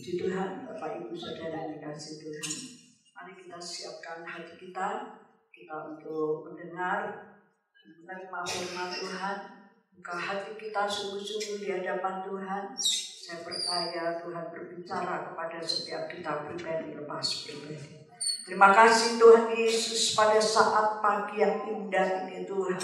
Puji Tuhan, Bapak Ibu Saudara dikasih Tuhan. Mari kita siapkan hati kita untuk mendengar menerima firman Tuhan. Buka hati kita sungguh-sungguh di hadapan Tuhan. Saya percaya Tuhan berbicara kepada setiap kita pribadi lepas pribadi. Terima kasih Tuhan Yesus, pada saat pagi yang indah ini Tuhan,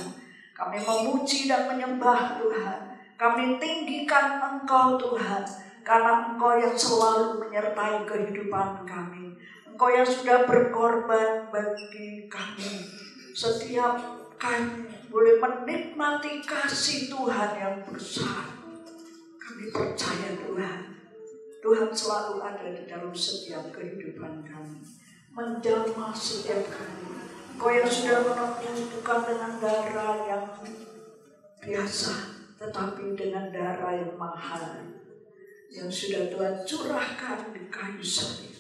kami memuji dan menyembah Tuhan. Kami tinggikan Engkau Tuhan, karena Engkau yang selalu menyertai kehidupan kami. Engkau yang sudah berkorban bagi kami. Setiap kami boleh menikmati kasih Tuhan yang besar. Kami percaya Tuhan, Tuhan selalu ada di dalam setiap kehidupan kami, menjamah setiap kami. Engkau yang sudah menebus bukan dengan darah yang biasa, tetapi dengan darah yang mahal, yang sudah Tuhan curahkan di kayu salib.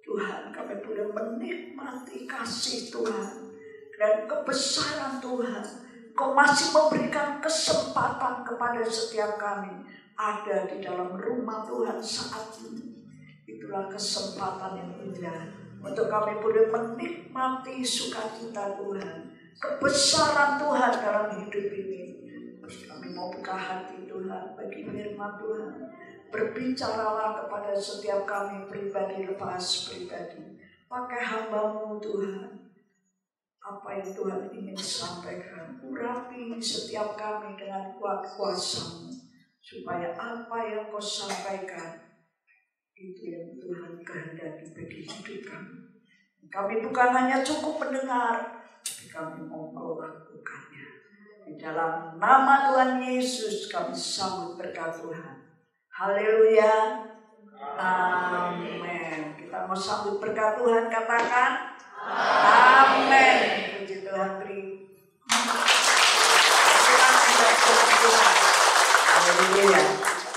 Tuhan, kami boleh menikmati kasih Tuhan dan kebesaran Tuhan. Kau masih memberikan kesempatan kepada setiap kami ada di dalam rumah Tuhan saat ini. Itulah kesempatan yang indah untuk kami boleh menikmati sukacita Tuhan, kebesaran Tuhan dalam hidup ini. Kami mau buka hati Tuhan bagi firman Tuhan. Berbicaralah kepada setiap kami pribadi lepas pribadi. Pakai hamba-Mu Tuhan. Apa yang Tuhan ingin sampaikan, urapi setiap kami dengan kuasa-Mu, supaya apa yang Kau sampaikan itu yang Tuhan kehendaki bagi hidup kami. Kami bukan hanya cukup mendengar, tapi kami mau melakukannya. Di dalam nama Tuhan Yesus kami sambut berkat Tuhan. Haleluya. Amin. Kita mau sambut berkat Tuhan, katakan amin. Puji Tuhan, beri. Haleluya.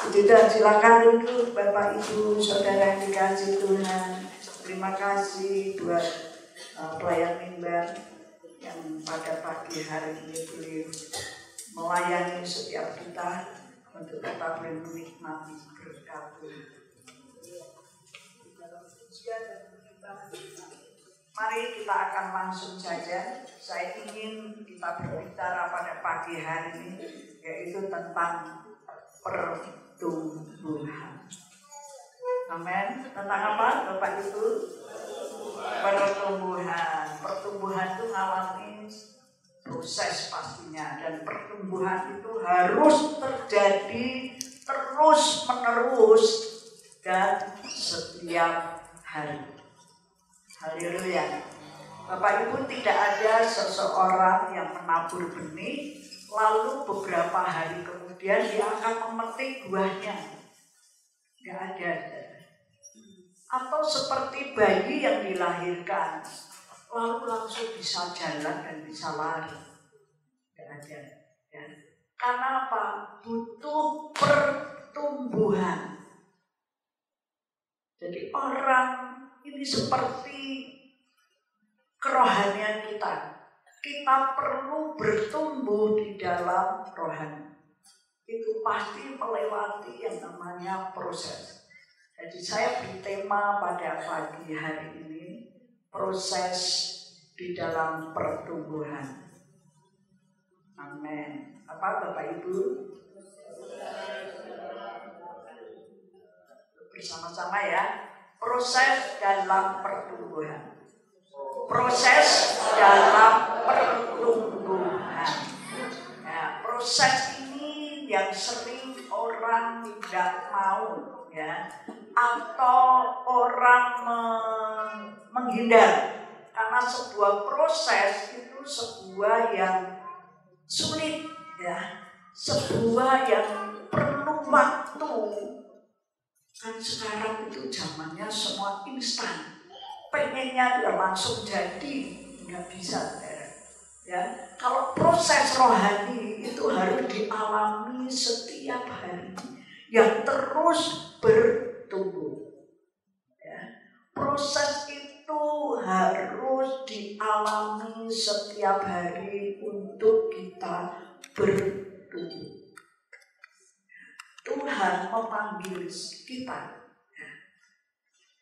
Puji Tuhan, silakan duduk Bapak Ibu Saudara yang dikasih Tuhan. Terima kasih buat pelayan mimbar yang pada pagi hari ini boleh melayani setiap kita untuk tetap boleh menikmati berkat Tuhan. Mari kita akan langsung saja. Saya ingin kita berbicara pada pagi hari ini, yaitu tentang pertumbuhan. Amin. Tentang apa Bapak Ibu? Pertumbuhan. Pertumbuhan itu mengalami proses pastinya, dan pertumbuhan itu harus terjadi terus menerus dan setiap hari. Haleluya. Bapak Ibu, tidak ada seseorang yang menabur benih lalu beberapa hari kemudian dia akan memetik buahnya. Tidak ada. Atau seperti bayi yang dilahirkan lalu langsung bisa jalan dan bisa lari. Tidak ada. Ya. Karena apa? Butuh pertumbuhan. Jadi orang ini seperti kerohanian kita. Kita perlu bertumbuh di dalam rohani. Itu pasti melewati yang namanya proses. Jadi saya beri tema pada pagi hari ini, proses di dalam pertumbuhan. Amin. Apa Bapak Ibu? Bersama-sama ya. Proses dalam pertumbuhan. Proses dalam pertumbuhan. Ya, proses ini yang sering orang tidak mau, ya, atau orang menghindar. Karena sebuah proses itu sebuah yang sulit, ya, sebuah yang perlu waktu. Kan sekarang itu zamannya semua instan, pengennya dia langsung jadi, nggak bisa. Ya, kalau proses rohani itu harus dialami setiap hari, yang terus bertumbuh. Ya, proses itu harus dialami setiap hari untuk kita bertumbuh. Tuhan memanggil kita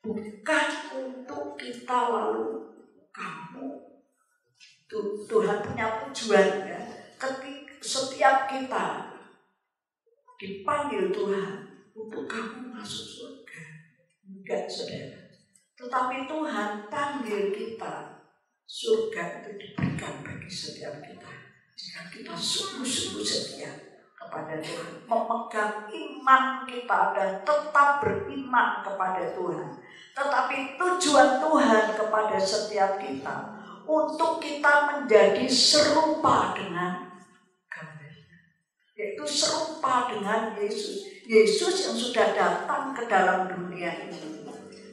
bukan untuk kita lalu kamu. Tuhan punya tujuan ya. Ketika setiap kita dipanggil Tuhan untuk kamu masuk surga, enggak saudara. Tetapi Tuhan panggil kita, surga itu diberikan bagi setiap kita jika kita sungguh-sungguh setia kepada Tuhan, memegang iman kita dan tetap beriman kepada Tuhan. Tetapi tujuan Tuhan kepada setiap kita untuk kita menjadi serupa dengan gambarnya, yaitu serupa dengan Yesus. Yesus yang sudah datang ke dalam dunia ini,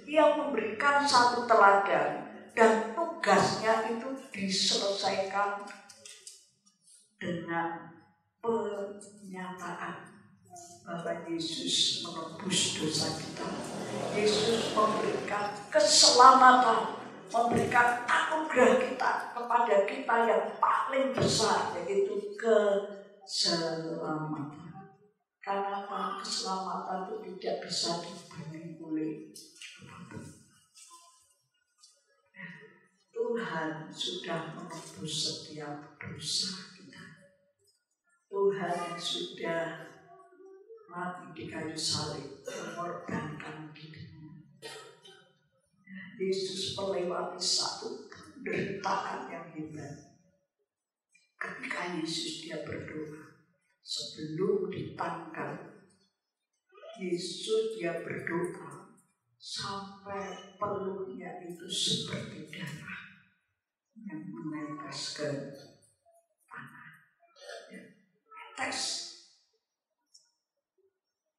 Ia memberikan satu teladan dan tugasnya itu diselesaikan dengan pernyataan bahwa Yesus menebus dosa kita. Yesus memberikan keselamatan, memberikan anugerah kita kepada kita yang paling besar, yaitu keselamatan. Karena keselamatan itu tidak bisa dibeli oleh Tuhan sudah menebus setiap dosa kita. Tuhan yang sudah mati di kayu salib mengorbankan dirinya. Yesus melewati satu penderitaan yang hebat. Ketika Yesus dia berdoa sebelum ditangkap, Yesus dia berdoa sampai peluhnya itu seperti darah yang menetes ke tanah. Tes.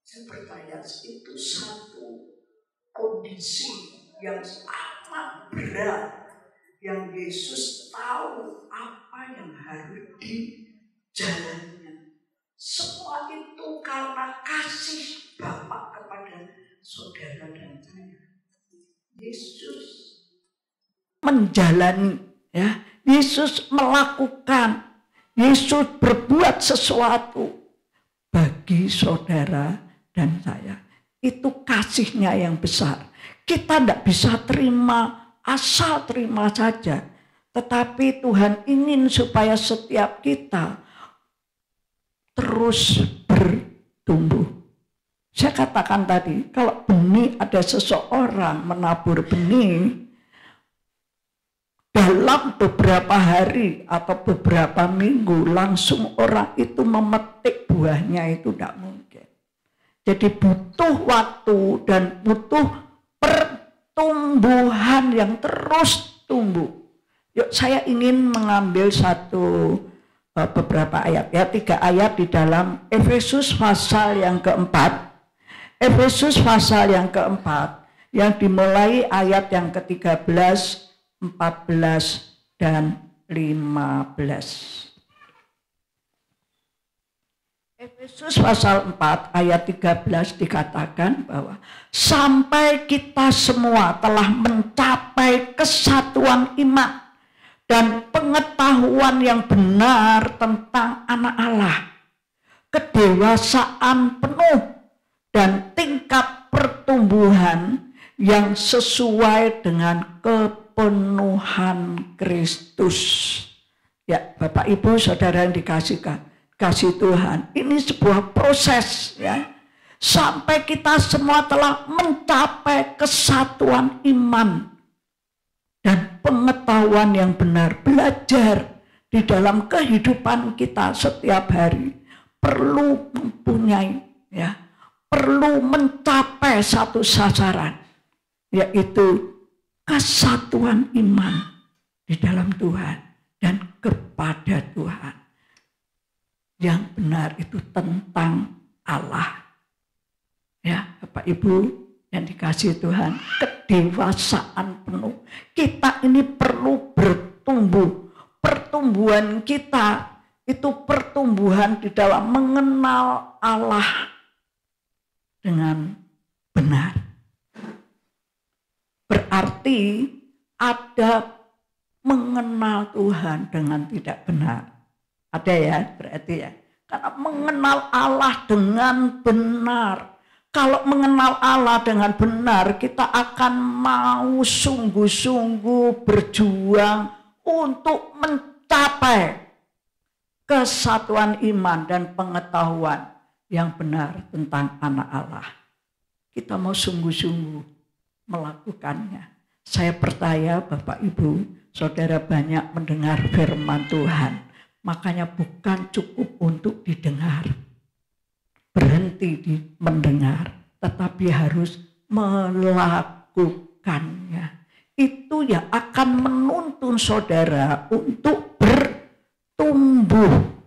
Saya percaya itu satu kondisi yang amat berat yang Yesus tahu apa yang harus dijalaninya. Semua itu karena kasih Bapa kepada saudara dan saya. Yesus menjalani, ya, Yesus melakukan, Yesus berbuat sesuatu bagi saudara dan saya. Itu kasihnya yang besar. Kita tidak bisa terima, asal terima saja. Tetapi Tuhan ingin supaya setiap kita terus bertumbuh. Saya katakan tadi, kalau benih, ada seseorang menabur benih, dalam beberapa hari atau beberapa minggu langsung orang itu memetik buahnya itu tidak mungkin. Jadi butuh waktu dan butuh pertumbuhan yang terus tumbuh. Yuk, saya ingin mengambil beberapa ayat, ya, 3 ayat di dalam Efesus pasal yang keempat. Efesus pasal yang keempat yang dimulai ayat yang ke-13, 14 dan 15. Efesus pasal 4 ayat 13 dikatakan bahwa sampai kita semua telah mencapai kesatuan iman dan pengetahuan yang benar tentang anak Allah, kedewasaan penuh dan tingkat pertumbuhan yang sesuai dengan penuhan Kristus. Ya, Bapak Ibu Saudara yang kasih Tuhan, ini sebuah proses, ya. Sampai kita semua telah mencapai kesatuan iman dan pengetahuan yang benar. Belajar di dalam kehidupan kita setiap hari perlu mempunyai, ya, perlu mencapai satu sasaran, yaitu kesatuan iman di dalam Tuhan dan kepada Tuhan. Yang benar itu tentang Allah. Ya, Bapak Ibu yang dikasihi Tuhan, kedewasaan penuh. Kita ini perlu bertumbuh. Pertumbuhan kita itu pertumbuhan di dalam mengenal Allah dengan benar. Berarti ada mengenal Tuhan dengan tidak benar. Ada, ya, berarti, ya. Karena mengenal Allah dengan benar, Kalau mengenal Allah dengan benar, kita akan mau sungguh-sungguh berjuang untuk mencapai kesatuan iman dan pengetahuan yang benar tentang anak Allah. Kita mau sungguh-sungguh melakukannya. Saya percaya Bapak Ibu, Saudara banyak mendengar firman Tuhan. Makanya bukan cukup untuk didengar, berhenti di mendengar, tetapi harus melakukannya. Itu yang akan menuntun saudara untuk bertumbuh.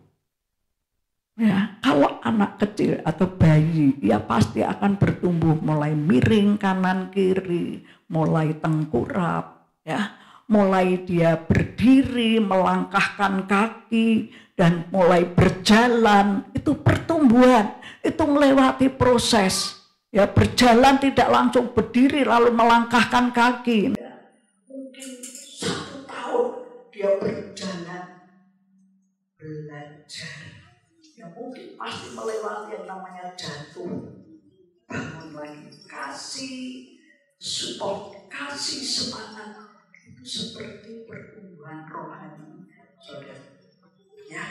Ya, kalau anak kecil atau bayi, ya pasti akan bertumbuh mulai miring kanan kiri, mulai tengkurap, ya, mulai dia berdiri, melangkahkan kaki, dan mulai berjalan. Itu pertumbuhan, itu melewati proses. Ya, berjalan tidak langsung berdiri lalu melangkahkan kaki. Mungkin 1 tahun dia berjalan, belajar. Ya mungkin pasti melewati yang namanya jatuh, bangun lagi, kasih support, kasih semangat. Itu seperti pertumbuhan rohani, saudara. Ya.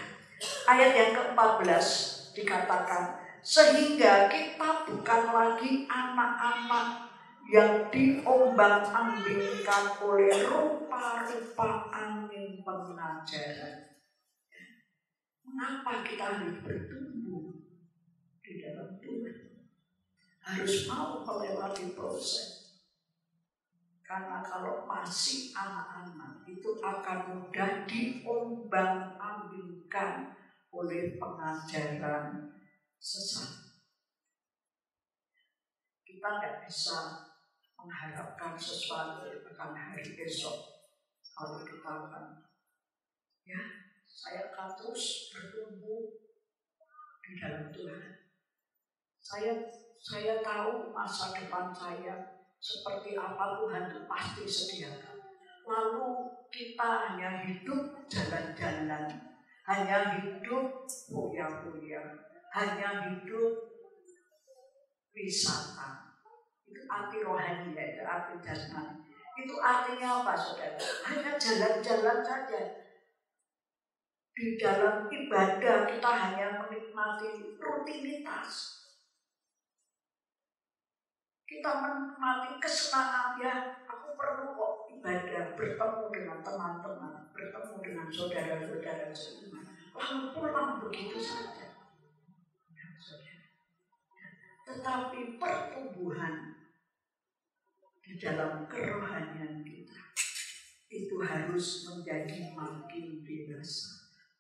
Ayat yang ke-14 dikatakan, sehingga kita bukan lagi anak-anak yang diombang-ambingkan oleh rupa-rupa angin pengajaran. Mengapa kita harus bertumbuh di dalam Tuhan? Harus mau melewati proses. Karena kalau masih anak-anak itu akan mudah diombang-ambingkan oleh pengajaran sesat. Kita tidak bisa mengharapkan sesuatu akan hari esok kalau kita akan, ya, saya akan terus bertumbuh di dalam Tuhan. Saya tahu masa depan saya seperti apa Tuhan itu pasti sediakan. Lalu kita hanya hidup jalan-jalan, hanya hidup kuliah-kuliah, hanya hidup wisata. Itu arti rohani, ya, itu arti jasmani. Itu artinya apa, saudara? Hanya jalan-jalan saja. Di dalam ibadah kita hanya menikmati rutinitas. Kita menikmati kesenangan, ya, aku perlu kok ibadah, bertemu dengan teman-teman, bertemu dengan saudara-saudara seiman, lalu pulang begitu saja. Tetapi pertumbuhan di dalam kerohanian kita itu harus menjadi makin dewasa.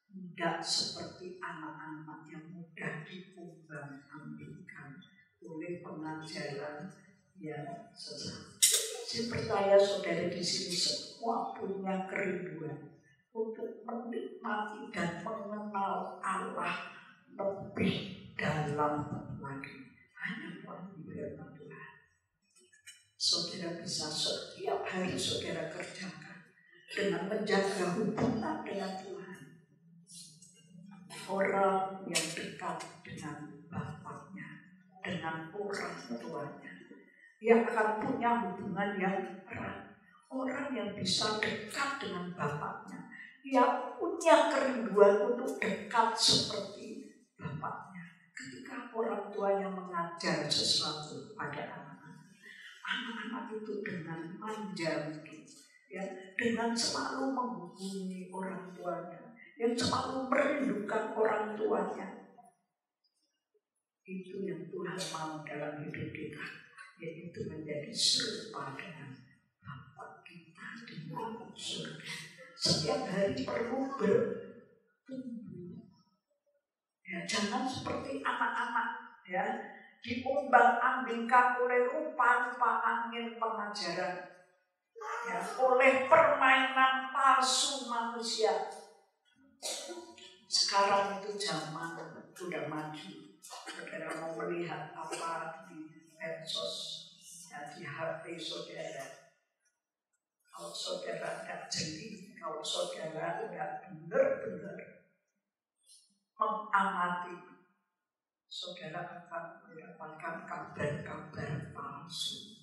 Tidak seperti anak-anak yang mudah diombang-ambingkan oleh pengajaran yang sesat. Saya percaya saudara di sini semua punya kerinduan untuk menikmati dan mengenal Allah lebih dalam lagi. Hanya melalui firman Tuhan. Saudara bisa setiap hari saudara kerjakan dengan menjaga hubungan dengan Tuhan. Orang yang dekat dengan bapaknya, dengan orang tuanya, yang akan punya hubungan yang erat. Orang yang bisa dekat dengan bapaknya, yang punya kerinduan untuk dekat seperti bapaknya. Ketika orang tuanya mengajar sesuatu pada anak-anak itu dengan manja mungkin, ya, dengan selalu menghubungi orang tuanya, yang selalu merindukan orang tuanya. Itu yang Tuhan mau dalam hidup kita, yaitu menjadi serupa dengan Bapa kita di dalam surga. Setiap hari perlu bertumbuh. Ya, jangan seperti anak-anak, ya, diombang-ambingkan oleh rupa-rupa angin pengajaran, ya, oleh permainan palsu manusia. Sekarang itu zaman sudah maju. Saudara mau melihat apa di medsos, ya, di HP saudara. Kalau saudara tidak jeli, kalau saudara tidak benar-benar mengamati, saudara akan mendapatkan kabar-kabar palsu.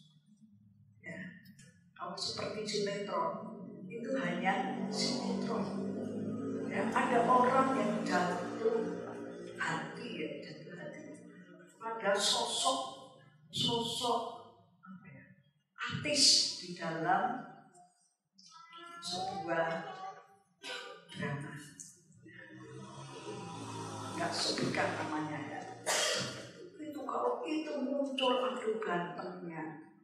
Ya, kalau seperti sinetron, itu hanya sinetron. Ya, ada orang yang jatuh hati pada sosok artis di dalam sebuah drama. Nggak sebutkan namanya ya. Itu kalau itu muncul aduh gantengnya,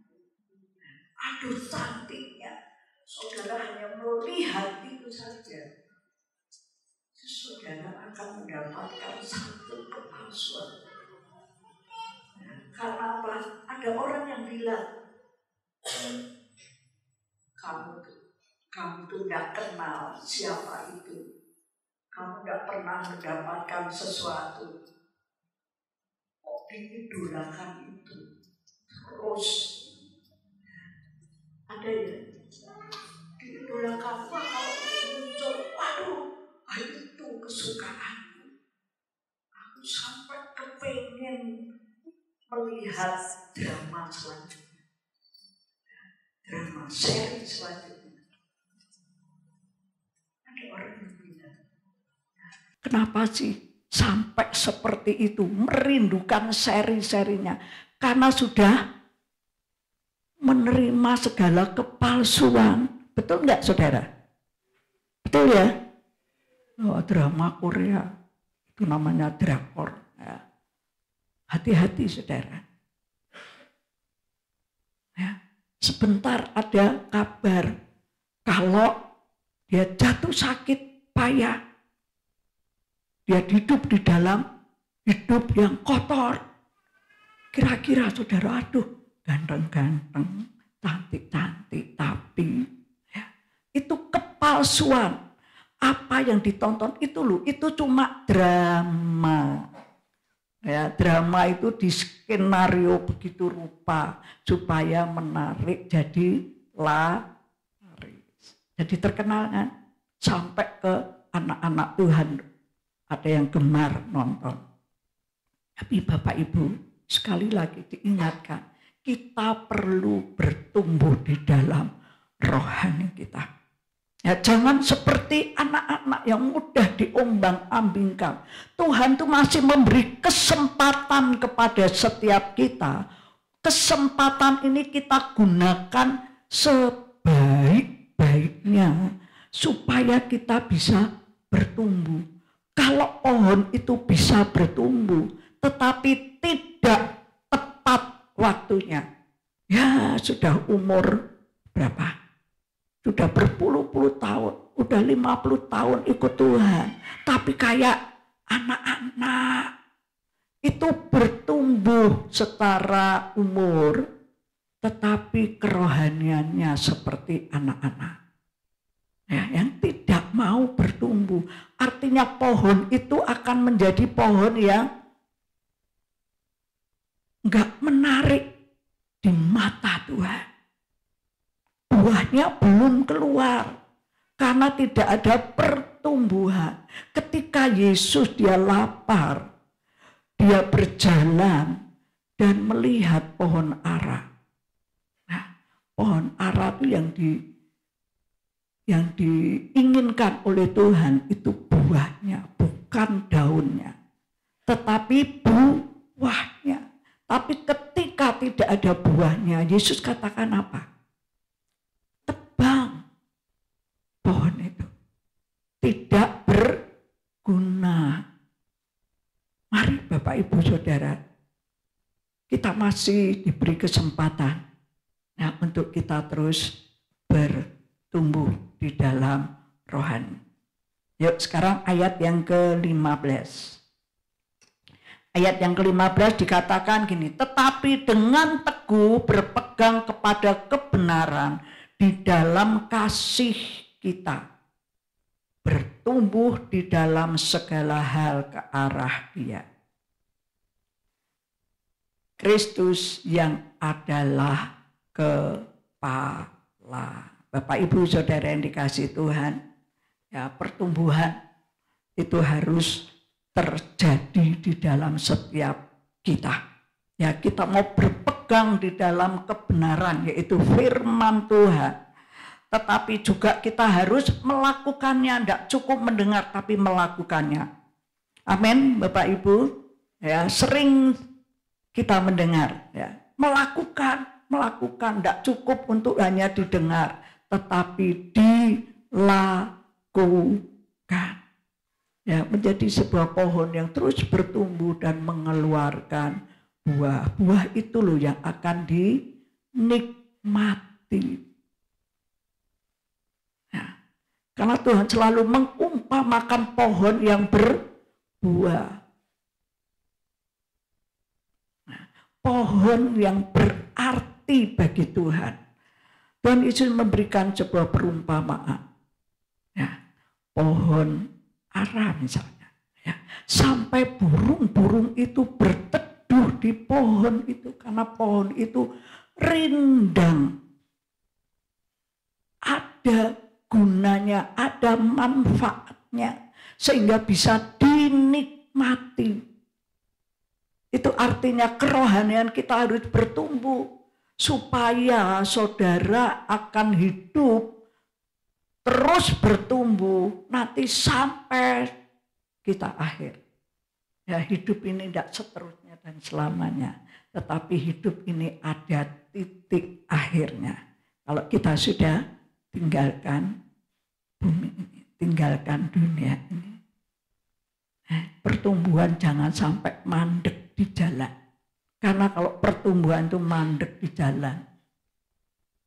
aduh cantiknya, saudara hanya melihat itu saja, saudara akan mendapatkan satu kepalsuan. Karena apa? Ada orang yang bilang, kamu tuh nggak kenal siapa itu, kamu nggak pernah mendapatkan sesuatu, kok diidolakan itu terus. Ada ya, diidolakan, wah kalau muncul, waduh, itu kesukaanku, aku sampai kepengen melihat drama selanjutnya, drama seri selanjutnya. Ada orang yang bilang, kenapa sih sampai seperti itu, merindukan seri-serinya? Karena sudah menerima segala kepalsuan. Betul nggak saudara? Betul ya? Oh, drama Korea, itu namanya drakor. Ya. Hati-hati saudara. Ya. Sebentar ada kabar kalau dia jatuh sakit payah, dia hidup di dalam hidup yang kotor. Kira-kira saudara, aduh ganteng-ganteng, cantik-cantik, tapi ya, itu kepalsuan. Apa yang ditonton itu loh, itu cuma drama. Ya, drama itu di skenario begitu rupa supaya menarik jadi laris. Jadi terkenal kan, sampai ke anak-anak Tuhan ada yang gemar nonton. Tapi Bapak Ibu, sekali lagi diingatkan, kita perlu bertumbuh di dalam rohani kita. Ya, jangan seperti anak-anak yang mudah diombang-ambingkan. Tuhan tuh masih memberi kesempatan kepada setiap kita. Kesempatan ini kita gunakan sebaik-baiknya supaya kita bisa bertumbuh. Kalau pohon itu bisa bertumbuh, tetapi tidak tepat waktunya, ya sudah umur berapa? Sudah berpuluh-puluh tahun, udah 50 tahun ikut Tuhan. Tapi kayak anak-anak itu bertumbuh secara umur, tetapi kerohaniannya seperti anak-anak. Ya, yang tidak mau bertumbuh. Artinya pohon itu akan menjadi pohon yang enggak menarik di mata Tuhan. Buahnya belum keluar karena tidak ada pertumbuhan. Ketika Yesus dia lapar, dia berjalan dan melihat pohon ara. Nah, pohon ara itu yang diinginkan oleh Tuhan itu buahnya, bukan daunnya, tetapi buahnya. Tapi ketika tidak ada buahnya, Yesus katakan apa? Tebang pohon itu, tidak berguna. Mari Bapak Ibu Saudara, kita masih diberi kesempatan ya, untuk kita terus bertumbuh di dalam rohani. Yuk sekarang ayat yang ke-15. Ayat yang ke-15 dikatakan gini, tetapi dengan teguh berpegang kepada kebenaran di dalam kasih kita, bertumbuh di dalam segala hal ke arah Dia. Kristus yang adalah kepala. Bapak Ibu Saudara yang dikasihi Tuhan, ya pertumbuhan itu harus terjadi di dalam setiap kita. Ya, kita mau berpegang di dalam kebenaran, yaitu firman Tuhan. Tetapi juga kita harus melakukannya, tidak cukup mendengar tapi melakukannya. Amin, Bapak Ibu. Ya, sering kita mendengar, ya, melakukan, tidak cukup untuk hanya didengar, tetapi dilakukan. Ya, menjadi sebuah pohon yang terus bertumbuh dan mengeluarkan buah. Buah itu loh yang akan dinikmati. Nah, karena Tuhan selalu mengumpamakan pohon yang berbuah. Nah, pohon yang berarti bagi Tuhan. Tuhan Yesus memberikan sebuah perumpamaan. Ya, pohon ara misalnya. Ya, sampai burung-burung itu berteduh di pohon itu karena pohon itu rindang. Ada gunanya, ada manfaatnya sehingga bisa dinikmati. Itu artinya kerohanian kita harus bertumbuh supaya saudara akan hidup terus bertumbuh nanti sampai kita akhir. Ya, hidup ini tidak seterusnya dan selamanya, tetapi hidup ini ada titik akhirnya. Kalau kita sudah tinggalkan bumi ini, tinggalkan dunia ini. Pertumbuhan jangan sampai mandek di jalan. Karena kalau pertumbuhan itu mandek di jalan,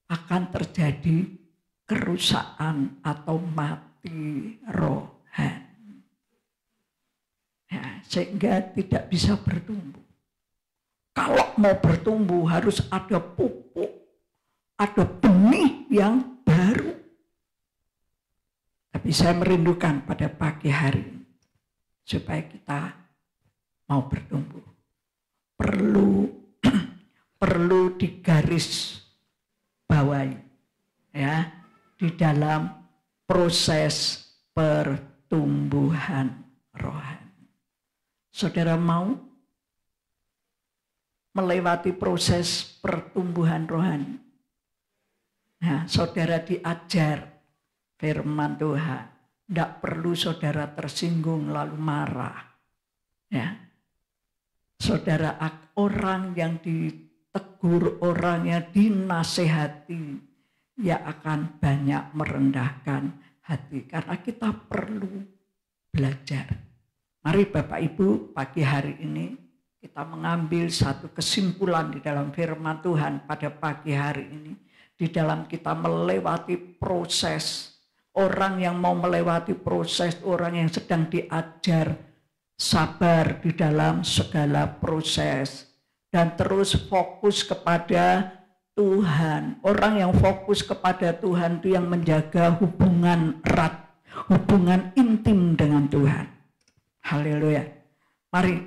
akan terjadi kerusakan atau mati rohani. Ya, sehingga tidak bisa bertumbuh. Kalau mau bertumbuh harus ada pupuk, ada benih yang baru. Tapi saya merindukan pada pagi hari ini, supaya kita mau bertumbuh. Perlu digaris bawahi, ya, di dalam proses pertumbuhan rohani. Saudara mau melewati proses pertumbuhan rohani? Nah, saudara diajar firman Tuhan. Tidak perlu saudara tersinggung lalu marah. Ya. Saudara, orang yang ditegur, orang yang dinasehati, ya akan banyak merendahkan hati. Karena kita perlu belajar. Mari Bapak Ibu, pagi hari ini kita mengambil satu kesimpulan di dalam firman Tuhan pada pagi hari ini. Di dalam kita melewati proses. Orang yang mau melewati proses, orang yang sedang diajar sabar di dalam segala proses. Dan terus fokus kepada Tuhan. Orang yang fokus kepada Tuhan itu yang menjaga hubungan erat, hubungan intim dengan Tuhan. Haleluya. Mari,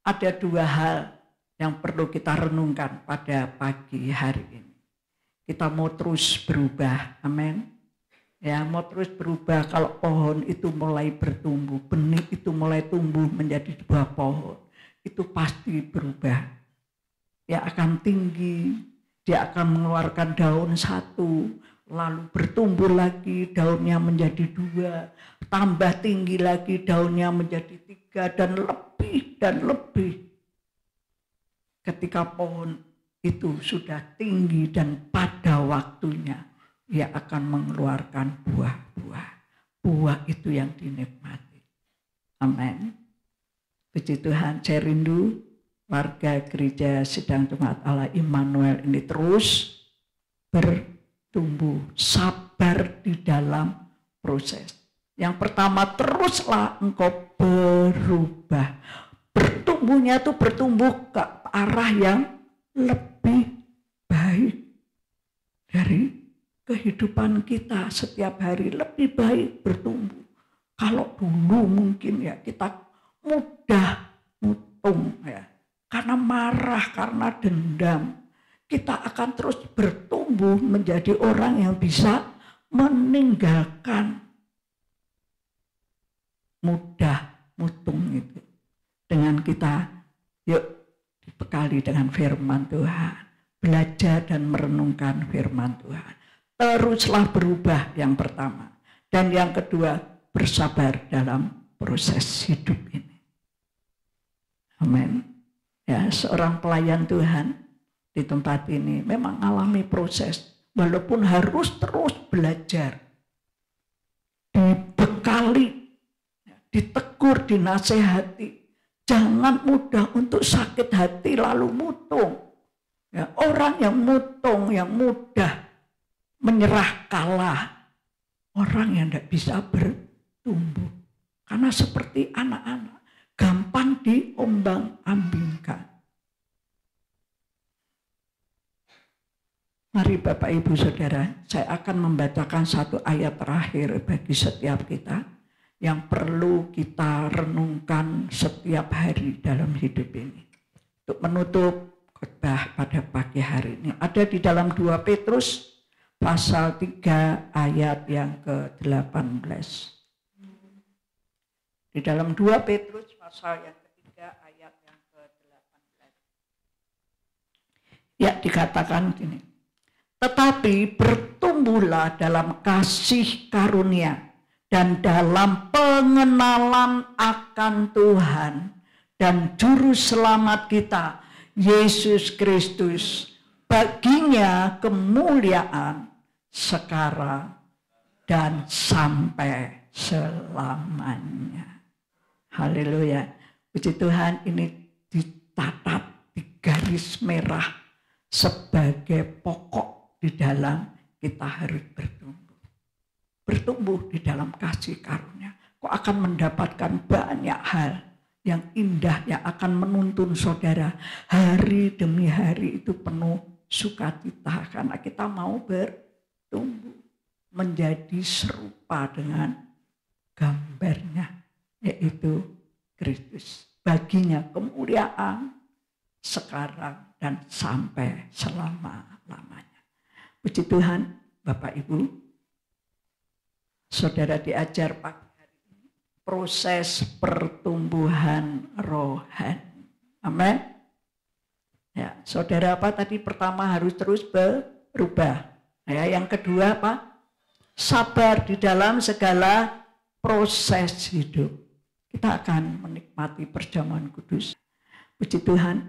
ada dua hal yang perlu kita renungkan pada pagi hari ini. Kita mau terus berubah, amin. Ya, mau terus berubah. Kalau pohon itu mulai bertumbuh, benih itu mulai tumbuh menjadi sebuah pohon, itu pasti berubah. Ya, akan tinggi, dia akan mengeluarkan daun satu, lalu bertumbuh lagi, daunnya menjadi dua, tambah tinggi lagi, daunnya menjadi tiga, dan lebih dan lebih. Ketika pohon itu sudah tinggi dan pada waktunya, ia akan mengeluarkan buah-buah. Buah itu yang dinikmati. Amin. Puji Tuhan, saya rindu warga gereja Sidang Jemaat Allah Immanuel ini terus bertumbuh, sabar di dalam proses. Yang pertama, teruslah engkau berubah. Bertumbuhnya itu bertumbuh ke arah yang lebih baik dari kehidupan kita setiap hari, lebih baik bertumbuh. Kalau dulu mungkin ya kita mudah mutung ya, karena marah, karena dendam, kita akan terus bertumbuh menjadi orang yang bisa meninggalkan mudah mutung itu. Dengan kita yuk dibekali dengan firman Tuhan, belajar dan merenungkan firman Tuhan. Teruslah berubah yang pertama. Dan yang kedua, bersabar dalam proses hidup ini. Amin. Ya, seorang pelayan Tuhan di tempat ini memang alami proses, walaupun harus terus belajar, dibekali, ditegur, dinasehati. Jangan mudah untuk sakit hati lalu mutung. Ya, orang yang mutung, yang mudah menyerah kalah, orang yang tidak bisa bertumbuh. Karena seperti anak-anak, gampang diombang-ambingkan. Mari Bapak Ibu Saudara, saya akan membacakan satu ayat terakhir bagi setiap kita yang perlu kita renungkan setiap hari dalam hidup ini. Untuk menutup khotbah pada pagi hari ini, ada di dalam 2 Petrus pasal 3 ayat yang ke-18. Di dalam 2 Petrus pasal yang ketiga ayat yang ke-18. Ya, dikatakan gini. Tetapi bertumbuhlah dalam kasih karunia dan dalam pengenalan akan Tuhan dan Juru Selamat kita, Yesus Kristus. Baginya kemuliaan sekarang dan sampai selamanya. Haleluya. Puji Tuhan, ini dicatat di garis merah sebagai pokok di dalam kita harus bertumbuh. Bertumbuh di dalam kasih karunia. Kau akan mendapatkan banyak hal yang indah yang akan menuntun saudara. Hari demi hari itu penuh sukacita karena kita mau bertumbuh menjadi serupa dengan gambarnya, yaitu Kristus. Baginya kemuliaan sekarang dan sampai selama-lamanya. Puji Tuhan, Bapak Ibu, saudara diajar pagi hari ini proses pertumbuhan rohani. Amin. Ya, saudara apa tadi? Pertama harus terus berubah. Ya, yang kedua apa? Sabar di dalam segala proses hidup. Kita akan menikmati perjamuan kudus. Puji Tuhan,